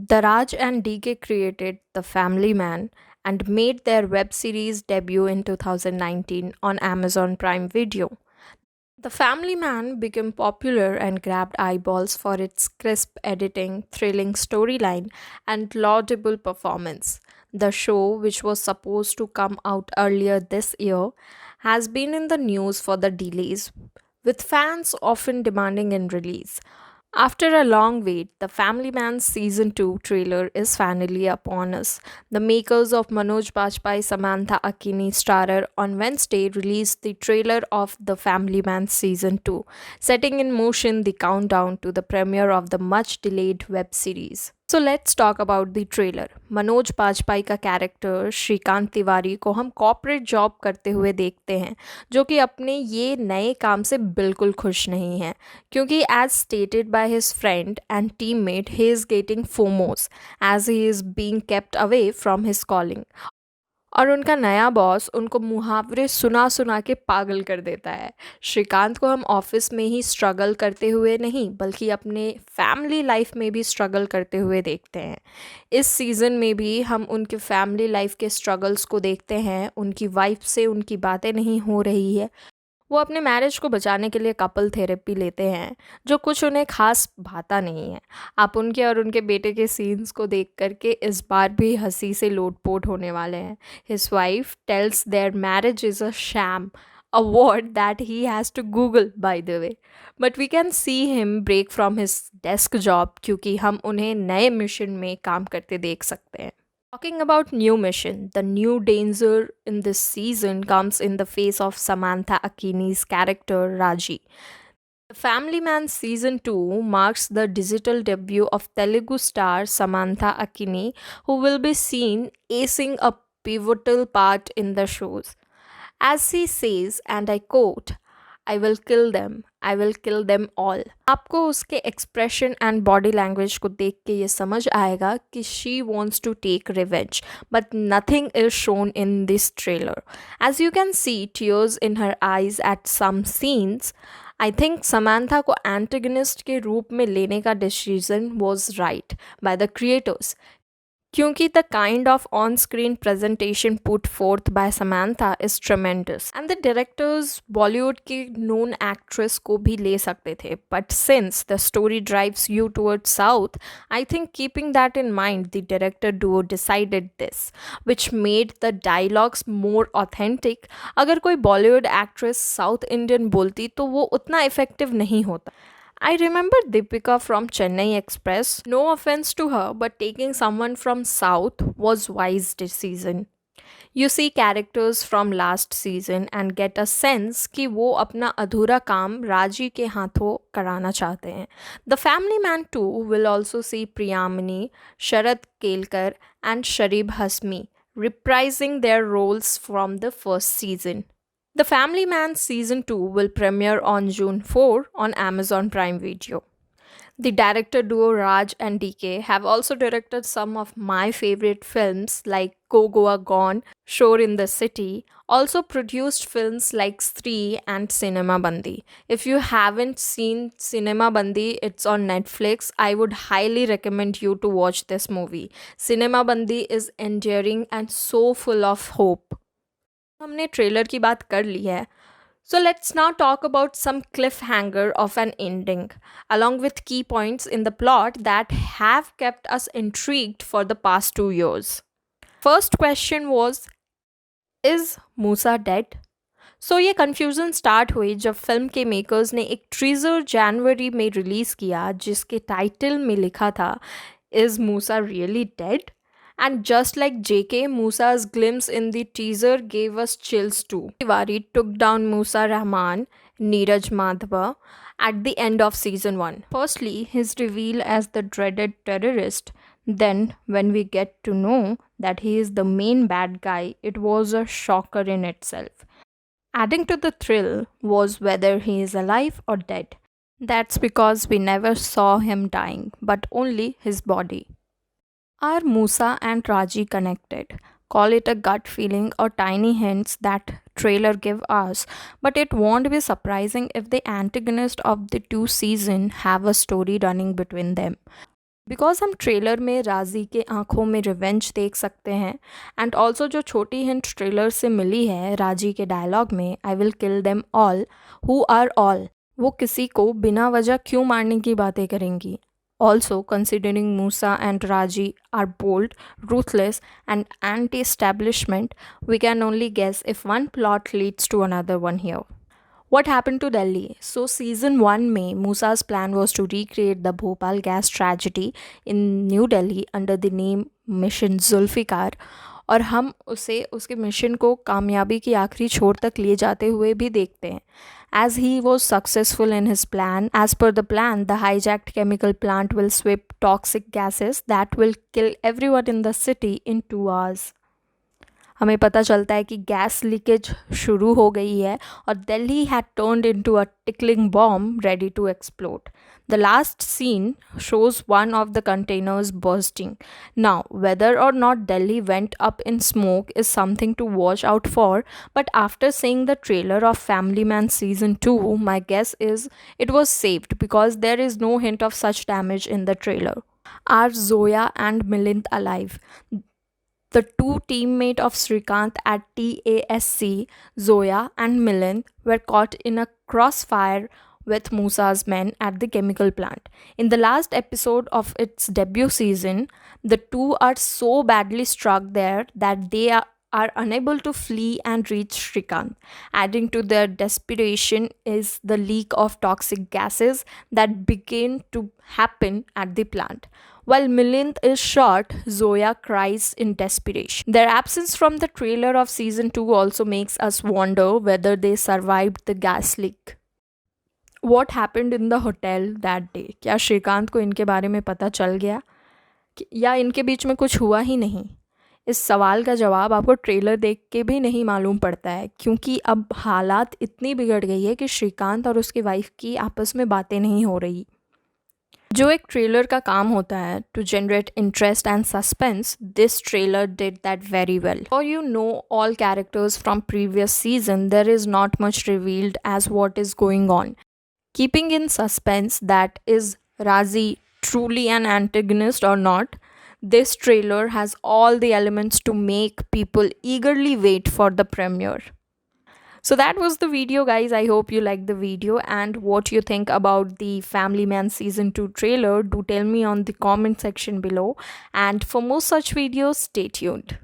Daraj and DK created The Family Man and made their web series debut in 2019 on Amazon Prime Video. The Family Man became popular and grabbed eyeballs for its crisp editing, thrilling storyline, and laudable performance. The show, which was supposed to come out earlier this year, has been in the news for the delays, with fans often demanding a release. After a long wait, The Family Man Season 2 trailer is finally upon us. The makers of Manoj Bajpayee Samantha Akini Starrer on Wednesday released the trailer of The Family Man Season 2, setting in motion the countdown to the premiere of the much delayed web series. So let's talk about the trailer. Manoj Bajpayee का character Shrikant Tiwari को हम corporate job करते हुए देखते हैं, जो कि अपने ये नए काम से बिल्कुल खुश नहीं हैं, क्योंकि as stated by his friend and teammate he is getting famous as he is being kept away from his calling. और उनका नया बॉस उनको मुहावरे सुना सुना के पागल कर देता है। श्रीकांत को हम ऑफिस में ही स्ट्रगल करते हुए नहीं, बल्कि अपने फैमिली लाइफ में भी स्ट्रगल करते हुए देखते हैं। इस सीज़न में भी हम उनके फैमिली लाइफ के स्ट्रगल्स को देखते हैं। उनकी वाइफ से उनकी बातें नहीं हो रही है। वो अपने मैरिज को बचाने के लिए कपल थेरेपी लेते हैं, जो कुछ उन्हें खास भाता नहीं है। आप उनके और उनके बेटे के सीन्स को देख करके इस बार भी हंसी से लोटपोट होने वाले हैं। His wife tells their marriage is a sham, a word that he has to Google by the way. But we can see him break from his desk job क्योंकि हम उन्हें नए मिशन में काम करते देख सकते हैं। Talking about new mission, the new danger in this season comes in the face of Samantha Akini's character Raji. The Family Man season 2 marks the digital debut of Telugu star Samantha Akini, who will be seen acing a pivotal part in the shows. As he says, and I quote, I will kill them all. आपको उसके expression and body language को देख के ये समझ आएगा कि she wants to take revenge, but nothing is shown in this trailer. As you can see tears in her eyes at some scenes. I think Samantha को एंटेगनिस्ट के रूप में लेने का decision was right by the creators, क्योंकि the kind of on screen presentation put forth by Samantha is tremendous and the directors Bollywood की known actress को भी ले सकते थे, but since the story drives you towards south, I think keeping that in mind the director Duo decided this, which made the dialogues more authentic. अगर कोई Bollywood actress south Indian बोलती तो वो उतना इफेक्टिव नहीं होता। I remember Deepika from Chennai Express. No offense to her, but taking someone from South was wise decision. You see characters from last season and get a sense कि वो अपना अधूरा काम राजी के हाथों कराना चाहते हैं. The Family Man 2 will also see Priyamini, Sharad Kelkar and Sharib Hasmi reprising their roles from the first season. The Family Man Season 2 will premiere on June 4 on Amazon Prime Video. The director duo Raj and DK have also directed some of my favorite films like Go Goa Gone, Shore in the City, also produced films like Stree and Cinema Bandi. If you haven't seen Cinema Bandi, it's on Netflix. I would highly recommend you to watch this movie. Cinema Bandi is endearing and so full of hope. हमने trailer की बात कर ली है, so let's now talk about some cliffhanger of an ending, along with key points in the plot that have kept us intrigued for the past 2 years. First question was, is Musa dead? सो ये confusion start हुई जब film के makers ने एक treasure जनवरी में release किया जिसके title में लिखा था, is Musa really dead? And just like JK, Musa's glimpse in the teaser gave us chills too. Tiwari took down Musa Rahman, Neeraj Madhava, at the end of season 1. Firstly, his reveal as the dreaded terrorist. Then, when we get to know that he is the main bad guy, it was a shocker in itself. Adding to the thrill was whether he is alive or dead. That's because we never saw him dying, but only his body. Are Musa and Raji connected? Call it a gut feeling or tiny hints that trailer give us, but it won't be surprising if the antagonist of the two season have a story running between them. Because हम trailer में राजी के आंखों में revenge देख सकते हैं and also जो छोटी हिंट ट्रेलर से मिली है राजी के डायलॉग में, I will kill them all who are all, वो किसी को बिना वजह क्यों मारने की बातें करेंगी. Also considering Musa and Raji are bold, ruthless and anti-establishment, we can only guess if one plot leads to another one here. What happened to Delhi? So, season 1 May, Musa's plan was to recreate the Bhopal gas tragedy in New Delhi under the name Mission Zulfikar. और हम उसे उसके mission को कामयाबी की आखिरी छोर तक ले जाते हुए भी देखते हैं. As he was successful in his plan, as per the plan, the hijacked chemical plant will sweep toxic gases that will kill everyone in the city in 2 hours. हमें पता चलता है कि गैस लीकेज शुरू हो गई है और Delhi had turned into a tickling bomb ready to explode. The last scene shows one of the containers bursting. Now, whether or not Delhi went up in smoke is something to watch out for, but after seeing the trailer of Family Man Season 2, my guess is it was saved because there is no hint of such damage in the trailer. Are Zoya and Milind alive? The two teammates of Srikanth at TASC, Zoya and Milind, were caught in a crossfire with Musa's men at the chemical plant. In the last episode of its debut season, the two are so badly struck there that they are unable to flee and reach Srikanth. Adding to their desperation is the leak of toxic gases that began to happen at the plant. While Milind is shot, Zoya cries in desperation. Their absence from the trailer of season 2 also makes us wonder whether they survived the gas leak. What happened in the hotel that day? क्या श्रीकांत को इनके बारे में पता चल गया या इनके बीच में कुछ हुआ ही नहीं? इस सवाल का जवाब आपको ट्रेलर देख के भी नहीं मालूम पड़ता है, क्योंकि अब हालात इतनी बिगड़ गई है कि श्रीकांत और उसकी वाइफ की आपस में बातें नहीं हो रही. जो एक ट्रेलर का काम होता है to generate interest and suspense, this trailer did that very well. और you know all characters from previous season, there is not much revealed as what is going on, keeping in suspense that is Razi truly an antagonist or not. This trailer has all the elements to make people eagerly wait for the premiere. So that was the video, guys. I hope you liked the video and what you think about the Family Man season 2 trailer. Do tell me on the comment section below, and for more such videos, stay tuned.